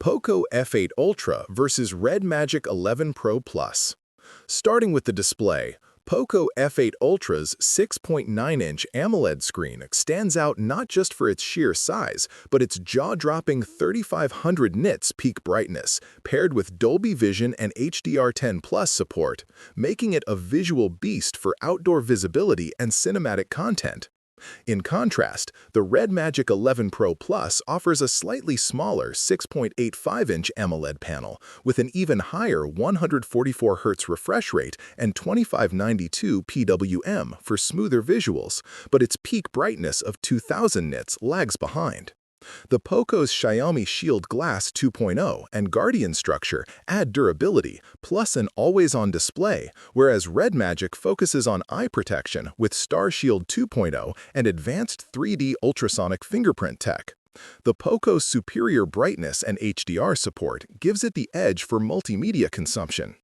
Poco F8 Ultra versus RedMagic 11 Pro Plus. Starting with the display, Poco F8 Ultra's 6.9-inch AMOLED screen stands out not just for its sheer size, but its jaw-dropping 3500 nits peak brightness, paired with Dolby Vision and HDR10 Plus support, making it a visual beast for outdoor visibility and cinematic content. In contrast, the RedMagic 11 Pro Plus offers a slightly smaller 6.85-inch AMOLED panel with an even higher 144 Hz refresh rate and 2592 PWM for smoother visuals, but its peak brightness of 2000 nits lags behind. The Poco's Xiaomi Shield Glass 2.0 and Guardian structure add durability, plus an always-on display, whereas RedMagic focuses on eye protection with Star Shield 2.0 and advanced 3D ultrasonic fingerprint tech. The Poco's superior brightness and HDR support gives it the edge for multimedia consumption.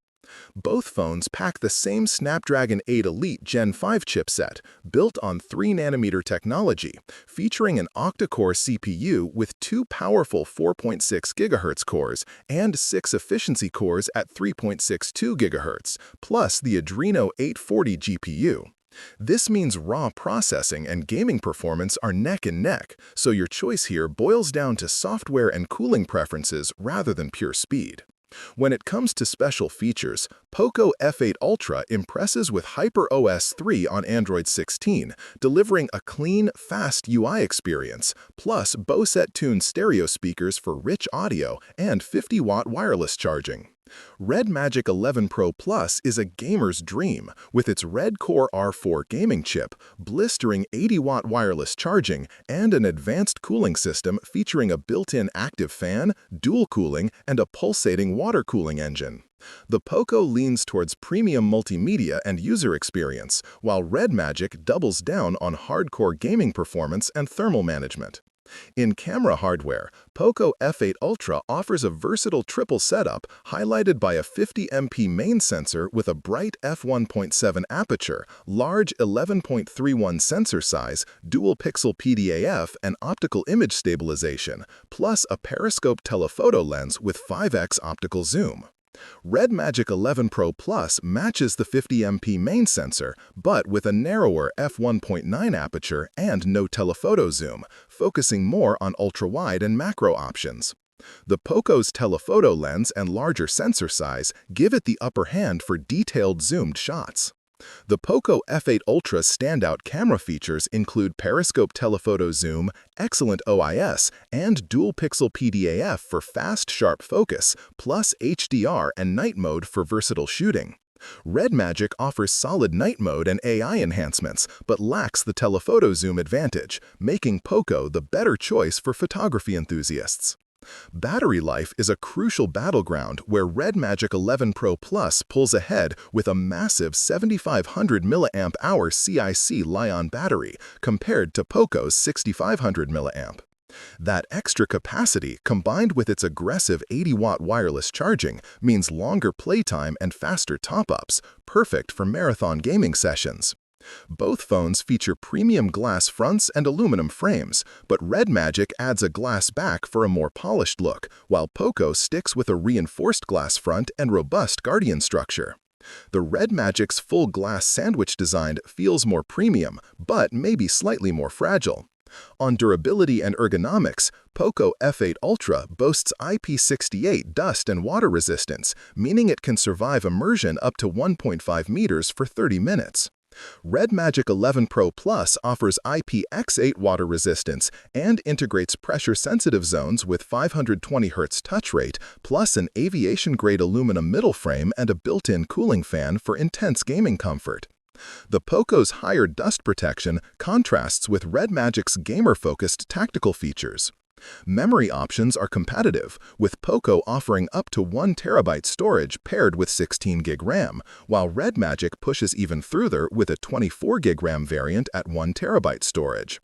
Both phones pack the same Snapdragon 8 Elite Gen 5 chipset, built on 3nm technology, featuring an octa-core CPU with 2 powerful 4.6 GHz cores and 6 efficiency cores at 3.62 GHz, plus the Adreno 840 GPU. This means raw processing and gaming performance are neck and neck, so your choice here boils down to software and cooling preferences rather than pure speed. When it comes to special features, Poco F8 Ultra impresses with HyperOS 3 on Android 16, delivering a clean, fast UI experience, plus Bose-tuned stereo speakers for rich audio and 50-watt wireless charging. RedMagic 11 Pro Plus is a gamer's dream with its RedCore R4 gaming chip, blistering 80-watt wireless charging, and an advanced cooling system featuring a built-in active fan, dual cooling, and a pulsating water cooling engine. The Poco leans towards premium multimedia and user experience, while RedMagic doubles down on hardcore gaming performance and thermal management. In camera hardware, Poco F8 Ultra offers a versatile triple setup highlighted by a 50MP main sensor with a bright f1.7 aperture, large 11.31 sensor size, dual-pixel PDAF and optical image stabilization, plus a periscope telephoto lens with 5x optical zoom. RedMagic 11 Pro Plus matches the 50MP main sensor, but with a narrower f1.9 aperture and no telephoto zoom, focusing more on ultra-wide and macro options. The Poco's telephoto lens and larger sensor size give it the upper hand for detailed zoomed shots. The Poco F8 Ultra's standout camera features include periscope telephoto zoom, excellent OIS, and dual-pixel PDAF for fast, sharp focus, plus HDR and night mode for versatile shooting. RedMagic offers solid night mode and AI enhancements, but lacks the telephoto zoom advantage, making Poco the better choice for photography enthusiasts. Battery life is a crucial battleground where RedMagic 11 Pro Plus pulls ahead with a massive 7500 mAh CIC Li-ion battery compared to Poco's 6500 mAh. That extra capacity, combined with its aggressive 80-watt wireless charging, means longer playtime and faster top-ups, perfect for marathon gaming sessions. Both phones feature premium glass fronts and aluminum frames, but RedMagic adds a glass back for a more polished look, while Poco sticks with a reinforced glass front and robust Guardian structure. The RedMagic's full glass sandwich design feels more premium, but may be slightly more fragile. On durability and ergonomics, Poco F8 Ultra boasts IP68 dust and water resistance, meaning it can survive immersion up to 1.5 meters for 30 minutes. RedMagic 11 Pro Plus offers IPX8 water resistance and integrates pressure-sensitive zones with 520 Hz touch rate, plus an aviation-grade aluminum middle frame and a built-in cooling fan for intense gaming comfort. The Poco's higher dust protection contrasts with RedMagic's gamer-focused tactical features. Memory options are competitive, with Poco offering up to 1 TB storage paired with 16 GB RAM, while RedMagic pushes even further with a 24 GB RAM variant at 1 TB storage.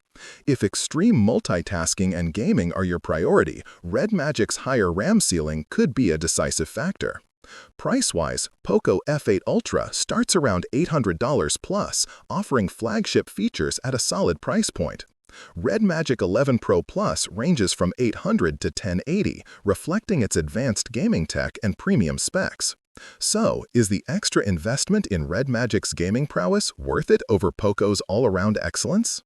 If extreme multitasking and gaming are your priority, RedMagic's higher RAM ceiling could be a decisive factor. Price-wise, Poco F8 Ultra starts around $800 plus, offering flagship features at a solid price point. RedMagic 11 Pro Plus ranges from 800 to 1080, reflecting its advanced gaming tech and premium specs. So, is the extra investment in RedMagic's gaming prowess worth it over Poco's all-around excellence?